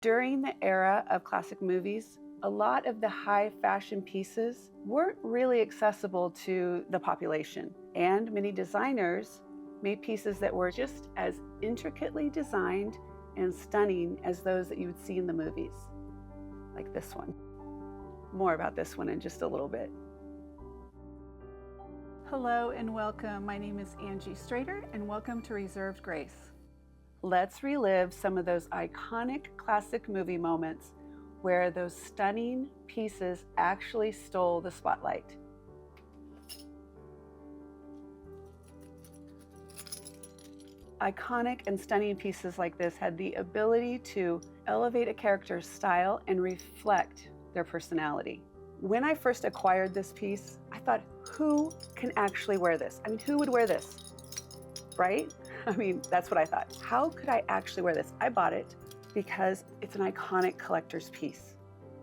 During the era of classic movies, a lot of the high fashion pieces weren't really accessible to the population, and many designers made pieces that were just as intricately designed and stunning as those that you would see in the movies, like this one. More about this one in just a little bit. Hello and welcome. My name is Angie Strader and welcome to Reserved Grace. Let's relive some of those iconic classic movie moments where those stunning pieces actually stole the spotlight. Iconic and stunning pieces like this had the ability to elevate a character's style and reflect their personality. When I first acquired this piece, I thought, who can actually wear this? I mean, who would wear this, right? I mean, that's what I thought. How could I actually wear this? I bought it because it's an iconic collector's piece.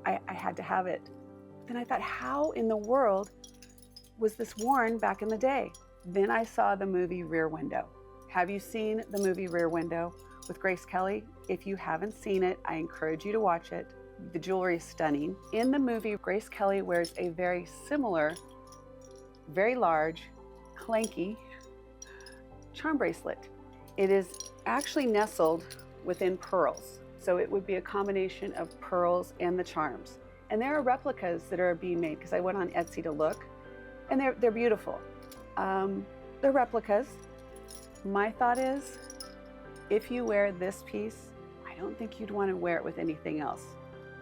I had to have it. Then I thought, how in the world was this worn back in the day? Then I saw the movie Rear Window. Have you seen the movie Rear Window with Grace Kelly? If you haven't seen it, I encourage you to watch it. The jewelry is stunning. In the movie, Grace Kelly wears a very similar, very large, clanky charm bracelet. It is actually nestled within pearls. So it would be a combination of pearls and the charms. And there are replicas that are being made because I went on Etsy to look, and they're beautiful. They're replicas. My thought is, if you wear this piece, I don't think you'd want to wear it with anything else.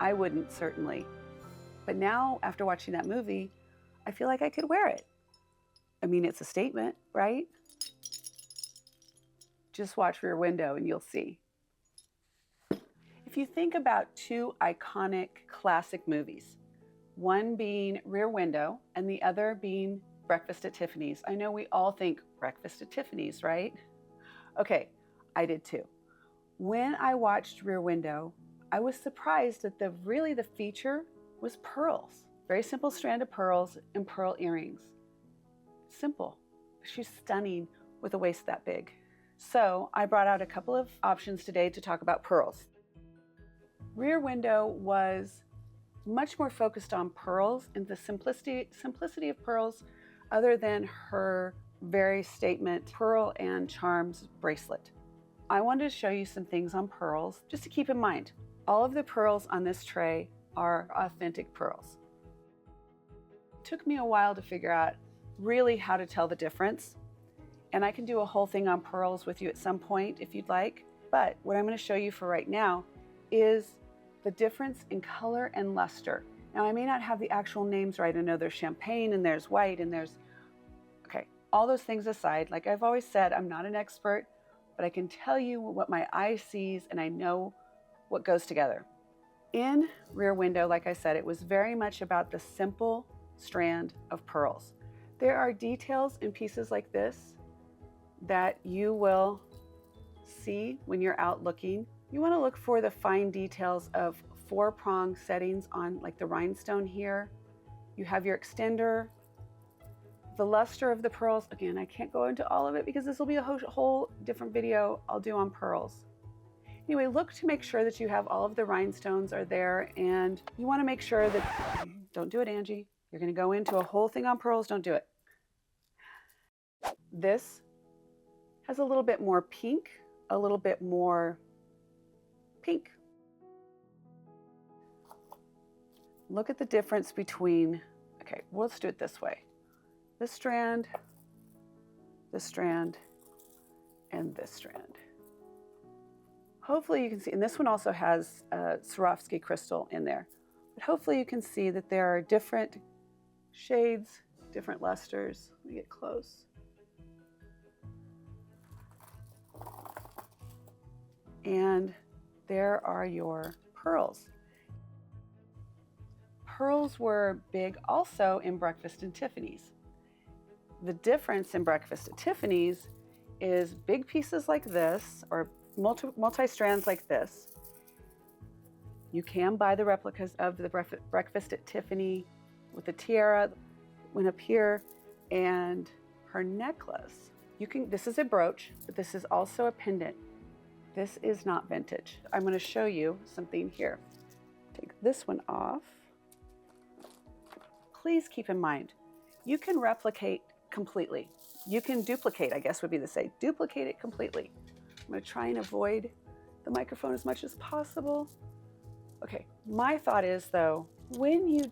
I wouldn't, certainly. But now, after watching that movie, I feel like I could wear it. I mean, it's a statement, right? Just watch Rear Window and you'll see. If you think about two iconic classic movies, one being Rear Window and the other being Breakfast at Tiffany's. I know we all think Breakfast at Tiffany's, right? Okay, I did too. When I watched Rear Window, I was surprised that the feature was pearls. Very simple strand of pearls and pearl earrings. Simple. She's stunning with a waist that big. So I brought out a couple of options today to talk about pearls. Rear Window was much more focused on pearls and the simplicity of pearls, other than her very statement pearl and charms bracelet. I wanted to show you some things on pearls just to keep in mind. All of the pearls on this tray are authentic pearls. It took me a while to figure out really how to tell the difference. And I can do a whole thing on pearls with you at some point if you'd like. But what I'm going to show you for right now is the difference in color and luster. Now, I may not have the actual names right. I know there's champagne and there's white and there's, okay, all those things aside, like I've always said, I'm not an expert, but I can tell you what my eye sees and I know what goes together. In Rear Window, like I said, it was very much about the simple strand of pearls. There are details in pieces like this that you will see when you're out looking. You want to look for the fine details of 4-prong settings on like the rhinestone here. You have your extender, the luster of the pearls. Again, I can't go into all of it because this will be a whole different video I'll do on pearls. Anyway, look to make sure that you have all of the rhinestones are there, and you want to make sure that, don't do it, Angie. You're going to go into a whole thing on pearls. Don't do it. This has a little bit more pink, a little bit more pink. Look at the difference between, okay, well, let's do it this way. This strand, and this strand. Hopefully you can see, and this one also has Swarovski crystal in there, but hopefully you can see that there are different shades, different lusters. Let me get close. And there are your pearls. Pearls were big also in Breakfast at Tiffany's. The difference in Breakfast at Tiffany's is big pieces like this, or multi-strands like this. You can buy the replicas of the Breakfast at Tiffany with the tiara went up here and her necklace. This is a brooch, but this is also a pendant. This is not vintage. I'm going to show you something here. Take this one off. Please keep in mind, you can replicate completely. You can duplicate, I guess would be the say. Duplicate it completely. I'm going to try and avoid the microphone as much as possible. Okay, my thought is though, when you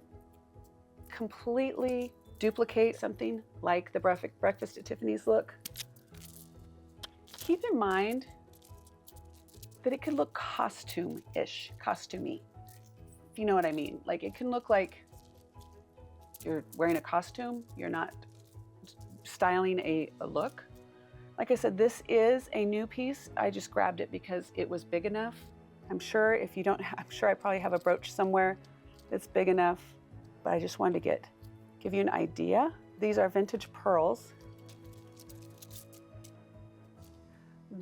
completely duplicate something like the Breakfast at Tiffany's look, keep in mind that it could look costume-ish, costumey, if you know what I mean. Like it can look like you're wearing a costume, you're not styling a look. Like I said, this is a new piece. I just grabbed it because it was big enough. I'm sure if you don't, I'm sure I probably have a brooch somewhere that's big enough, but I just wanted to give you an idea. These are vintage pearls.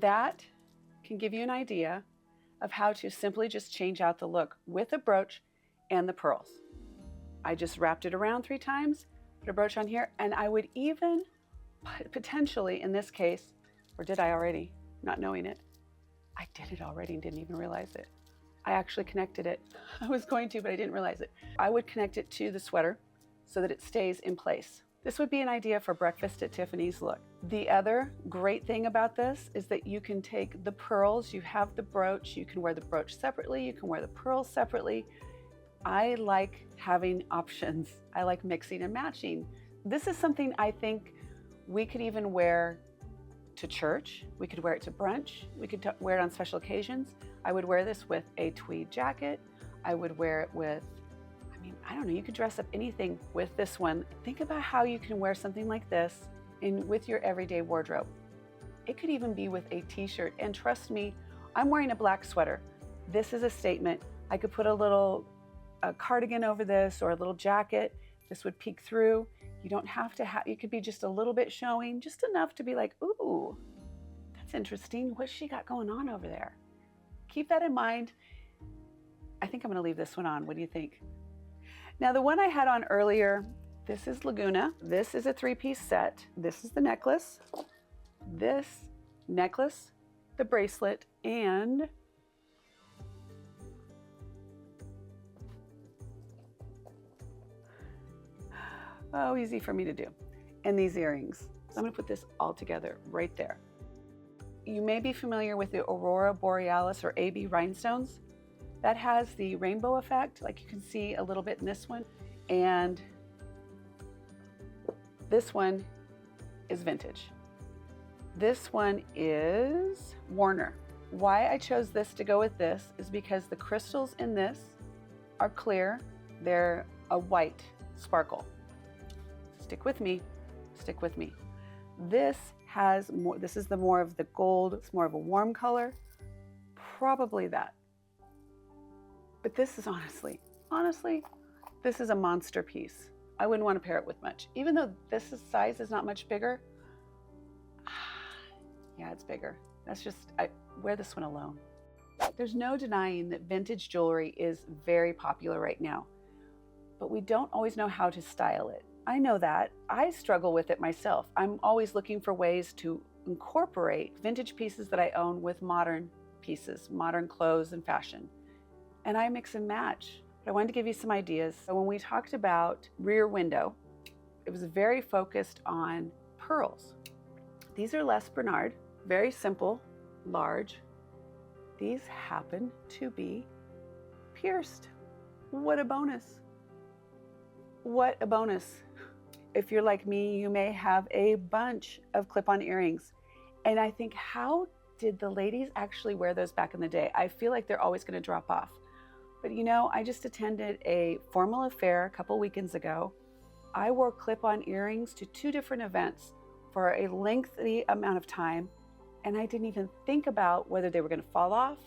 That can give you an idea of how to simply just change out the look with a brooch and the pearls. I just wrapped it around 3 times, put a brooch on here, and I would even potentially in this case, or did I already, not knowing it? I did it already and didn't even realize it. I actually connected it. I was going to, but I didn't realize it. I would connect it to the sweater so that it stays in place. This would be an idea for Breakfast at Tiffany's look. The other great thing about this is that you can take the pearls, you have the brooch, you can wear the brooch separately, you can wear the pearls separately. I like having options. I like mixing and matching. This is something I think we could even wear to church. We could wear it to brunch. We could wear it on special occasions. I would wear this with a tweed jacket. I would wear it with, I don't know, you could dress up anything with this one. Think about how you can wear something like this with your everyday wardrobe. It could even be with a t-shirt. And trust me, I'm wearing a black sweater. This is a statement. I could put a cardigan over this or a little jacket. This would peek through. You don't have to have, you could be just a little bit showing, just enough to be like, ooh, that's interesting. What's she got going on over there? Keep that in mind. I think I'm gonna leave this one on. What do you think? Now the one I had on earlier, this is Laguna. This is a 3-piece set. This is the necklace, the bracelet, and oh, easy for me to do. And these earrings. So I'm gonna put this all together right there. You may be familiar with the Aurora Borealis or AB rhinestones. That has the rainbow effect, like you can see a little bit in this one. And this one is vintage. This one is Warner. Why I chose this to go with this is because the crystals in this are clear. They're a white sparkle. Stick with me, stick with me. This has more, this is the more of the gold, it's more of a warm color, probably that. But this is honestly, this is a monster piece. I wouldn't want to pair it with much. Even though this size is not much bigger, yeah, it's bigger. That's just, I wear this one alone. There's no denying that vintage jewelry is very popular right now, but we don't always know how to style it. I know that. I struggle with it myself. I'm always looking for ways to incorporate vintage pieces that I own with modern pieces, modern clothes and fashion. And I mix and match. But I wanted to give you some ideas. So when we talked about rear window, it was very focused on pearls. These are Les Bernard, very simple, large. These happen to be pierced. What a bonus. What a bonus. If you're like me, you may have a bunch of clip-on earrings. And I think, how did the ladies actually wear those back in the day? I feel like they're always going to drop off. But you know, I just attended a formal affair a couple weekends ago. I wore clip-on earrings to 2 different events for a lengthy amount of time. And I didn't even think about whether they were going to fall off,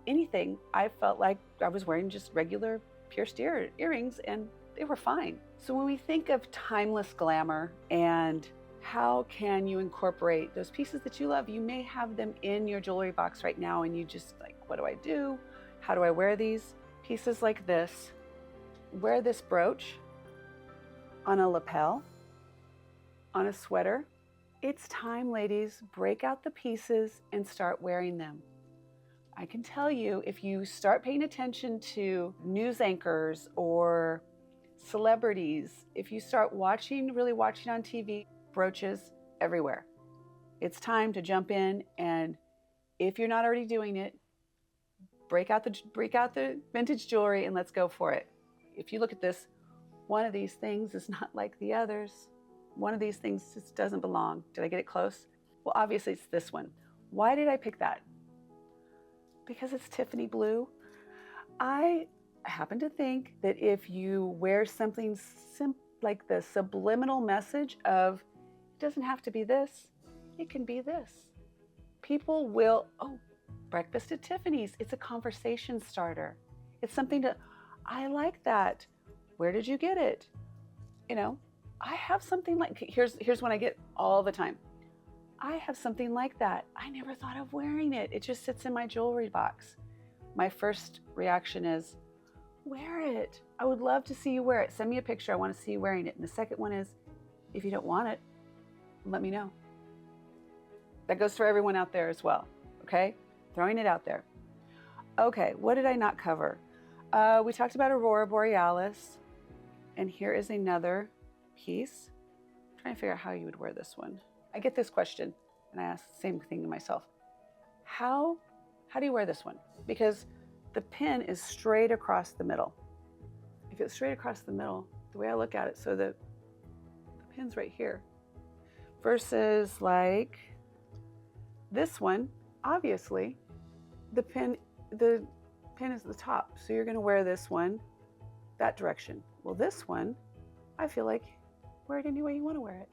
anything. I felt like I was wearing just regular pierced earrings and they were fine. So when we think of timeless glamour and how can you incorporate those pieces that you love, you may have them in your jewelry box right now and you just like, what do I do? How do I wear these? Pieces like this, wear this brooch on a lapel, on a sweater. It's time, ladies, break out the pieces and start wearing them. I can tell you, if you start paying attention to news anchors or celebrities, if you start really watching on TV, brooches everywhere. It's time to jump in, and if you're not already doing it, break out the vintage jewelry and let's go for it. If you look at this, one of these things is not like the others. One of these things just doesn't belong. Did I get it close? Well, obviously it's this one. Why did I pick that? Because it's Tiffany blue. I happen to think that if you wear something like the subliminal message of, it doesn't have to be this, it can be this. People will, oh, breakfast at Tiffany's. It's a conversation starter. It's something to, I like that. Where did you get it? You know, I have something like, here's one I get all the time. I have something like that. I never thought of wearing it. It just sits in my jewelry box. My first reaction is, wear it. I would love to see you wear it. Send me a picture. I want to see you wearing it. And the second one is, if you don't want it, let me know. That goes for everyone out there as well. Okay? Throwing it out there. Okay, what did I not cover? We talked about Aurora Borealis. And here is another piece. I'm trying to figure out how you would wear this one. I get this question, and I ask the same thing to myself. How do you wear this one? Because the pin is straight across the middle. If it's straight across the middle, the way I look at it, so the pin's right here. Versus like this one, obviously, the pin is the top. So you're gonna wear this one that direction. Well, this one, I feel like wear it any way you wanna wear it.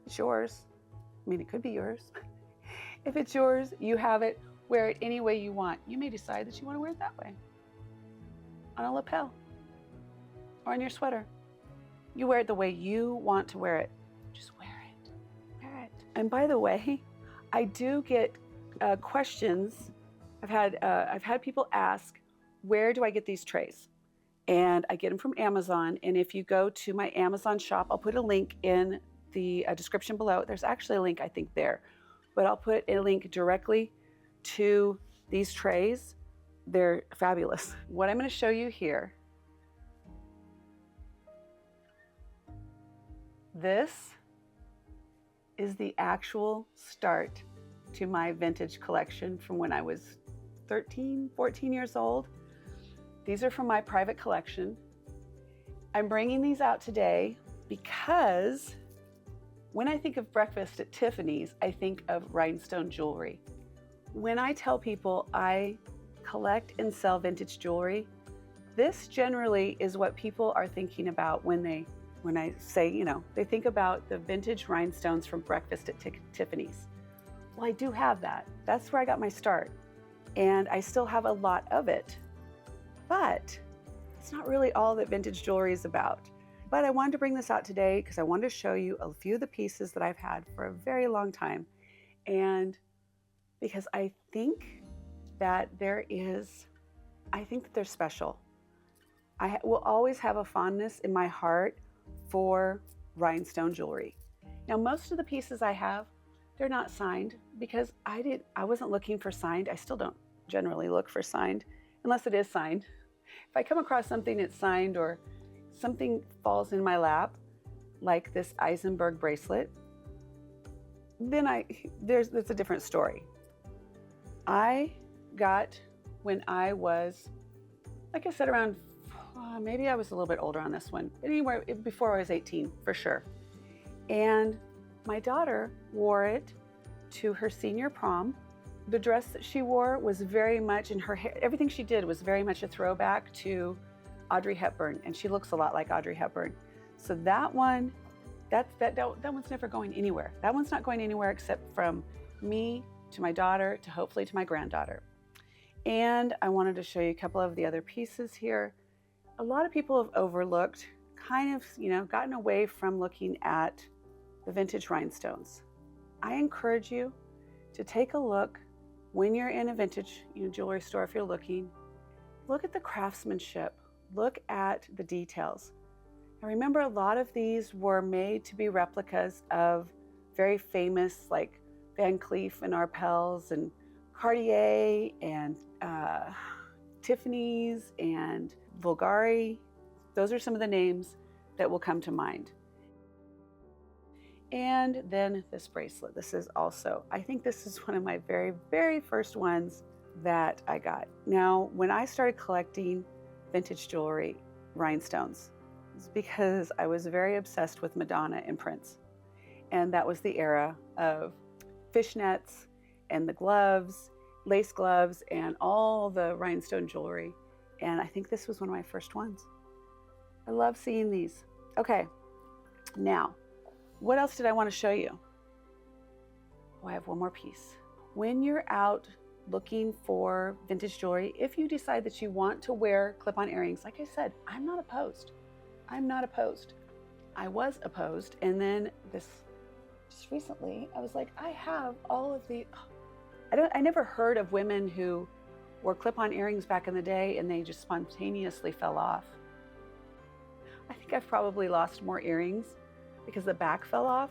It's yours. I mean, it could be yours. If it's yours, you have it, wear it any way you want. You may decide that you want to wear it that way. On a lapel or on your sweater. You wear it the way you want to wear it. Just wear it. Wear it. And by the way, I do get questions. I've had people ask, where do I get these trays? And I get them from Amazon. And if you go to my Amazon shop, I'll put a link in the description below. There's actually a link, I think, there, but I'll put a link directly to these trays. They're fabulous. What I'm going to show you here, this is the actual start to my vintage collection from when I was 13, 14 years old. These are from my private collection. I'm bringing these out today because when I think of breakfast at Tiffany's, I think of rhinestone jewelry. When I tell people I collect and sell vintage jewelry, this generally is what people are thinking about when I say, you know, they think about the vintage rhinestones from breakfast at Tiffany's. Well, I do have that. That's where I got my start. And I still have a lot of it. But it's not really all that vintage jewelry is about. But I wanted to bring this out today because I wanted to show you a few of the pieces that I've had for a very long time. And because I think that they're special. I will always have a fondness in my heart for rhinestone jewelry. Now, most of the pieces I have, they're not signed because I wasn't looking for signed. I still don't generally look for signed unless it is signed. If I come across something that's signed or something falls in my lap, like this Eisenberg bracelet, then that's a different story. I got, when I was, like I said, around, maybe I was a little bit older on this one, but anywhere before I was 18, for sure. And my daughter wore it to her senior prom. The dress that she wore was very much, in her hair, everything she did was very much a throwback to Audrey Hepburn, and she looks a lot like Audrey Hepburn. So that one, that one's never going anywhere. That one's not going anywhere except from me to my daughter to hopefully to my granddaughter. And I wanted to show you a couple of the other pieces here. A lot of people have overlooked, kind of, you know, gotten away from looking at the vintage rhinestones. I encourage you to take a look when you're in a vintage jewelry store. If you're looking, look at the craftsmanship. Look at the details. And remember, a lot of these were made to be replicas of very famous, like Van Cleef and Arpels and Cartier and Tiffany's and Bulgari. Those are some of the names that will come to mind. And then this bracelet. This is also, I think this is one of my very, very first ones that I got. Now, when I started collecting vintage jewelry, rhinestones, it's because I was very obsessed with Madonna and Prince. And that was the era of fishnets and the gloves, lace gloves, and all the rhinestone jewelry. And I think this was one of my first ones. I love seeing these. Okay, now, what else did I want to show you? Oh, I have one more piece. When you're out looking for vintage jewelry, if you decide that you want to wear clip-on earrings, like I said, I'm not opposed. I'm not opposed. I was opposed, and then just recently, I was like, I have all of the, I never heard of women who wore clip-on earrings back in the day and they just spontaneously fell off. I think I've probably lost more earrings because the back fell off.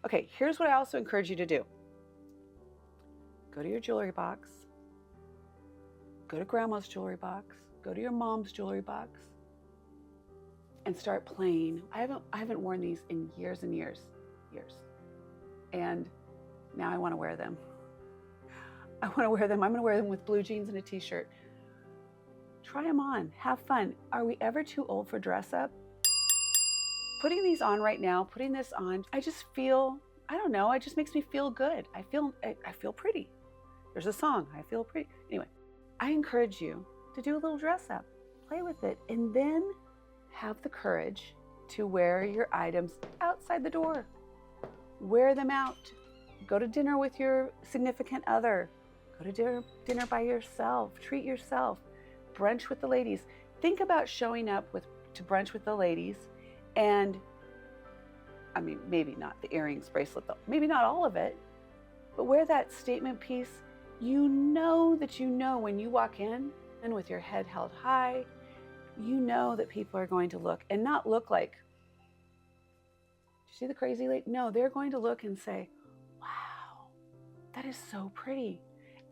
Okay, here's what I also encourage you to do. Go to your jewelry box, go to grandma's jewelry box, go to your mom's jewelry box, and start playing. I haven't worn these in years and years. And now I want to wear them. I want to wear them. I'm going to wear them with blue jeans and a t-shirt. Try them on, have fun. Are we ever too old for dress up? Putting these on right now, putting this on, I just feel, I don't know, it just makes me feel good. I feel pretty. There's a song, I feel pretty. Anyway, I encourage you to do a little dress up, play with it, and then have the courage to wear your items outside the door. Wear them out. Go to dinner with your significant other. Go to dinner by yourself. Treat yourself. Brunch with the ladies. Think about showing up to brunch with the ladies, and I mean, maybe not the earrings, bracelet, though. Maybe not all of it, but wear that statement piece. You know that when you walk in and with your head held high, you know that people are going to look and not look like, did you see the crazy lady? No, they're going to look and say, wow, that is so pretty.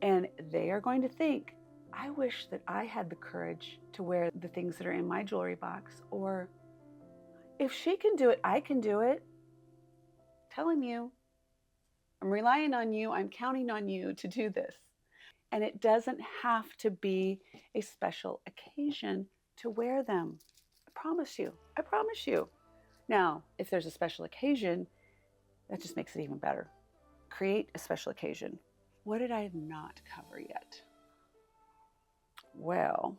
And they are going to think, I wish that I had the courage to wear the things that are in my jewelry box, or if she can do it, I can do it. I'm telling you, I'm relying on you, I'm counting on you to do this. And it doesn't have to be a special occasion to wear them. I promise you, I promise you. Now, if there's a special occasion, that just makes it even better. Create a special occasion. What did I not cover yet? Well,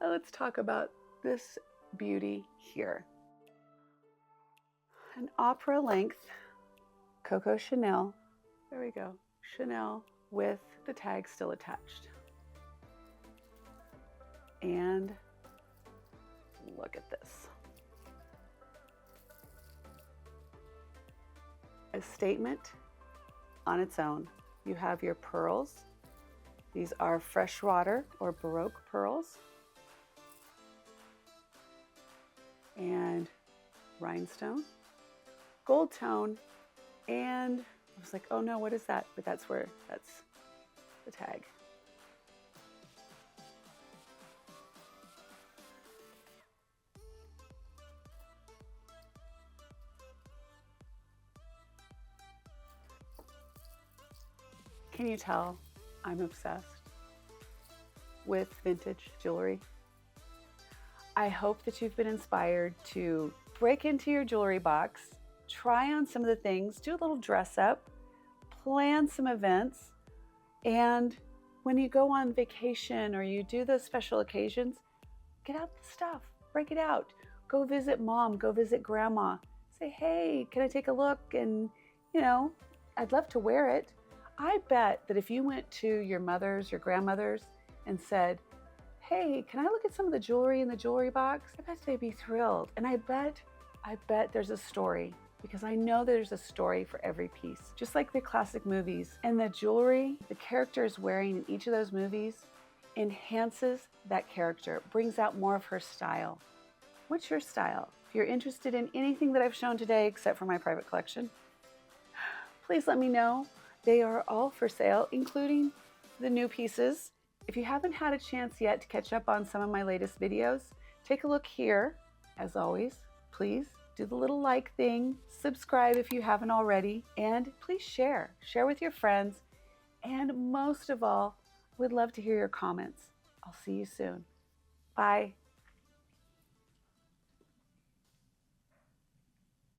let's talk about this beauty here. An opera length Coco Chanel, there we go, Chanel with the tag still attached. And look at this. A statement on its own. You have your pearls. These are freshwater or Baroque pearls. And rhinestone, gold tone, and I was like, oh no, what is that? But that's the tag. Can you tell I'm obsessed with vintage jewelry? I hope that you've been inspired to break into your jewelry box, try on some of the things, do a little dress up, plan some events, and when you go on vacation or you do those special occasions, get out the stuff, break it out. Go visit mom, go visit grandma. Say, hey, can I take a look? And, you know, I'd love to wear it. I bet that if you went to your mother's, your grandmother's, and said, hey, can I look at some of the jewelry in the jewelry box? I bet they'd be thrilled. And I bet there's a story, because I know there's a story for every piece. Just like the classic movies. And the jewelry the character is wearing in each of those movies enhances that character, brings out more of her style. What's your style? If you're interested in anything that I've shown today, except for my private collection, please let me know. They are all for sale, including the new pieces. If you haven't had a chance yet to catch up on some of my latest videos, take a look here. As always, please do the little like thing, subscribe if you haven't already, and please share. Share with your friends, and most of all, we'd love to hear your comments. I'll see you soon. Bye.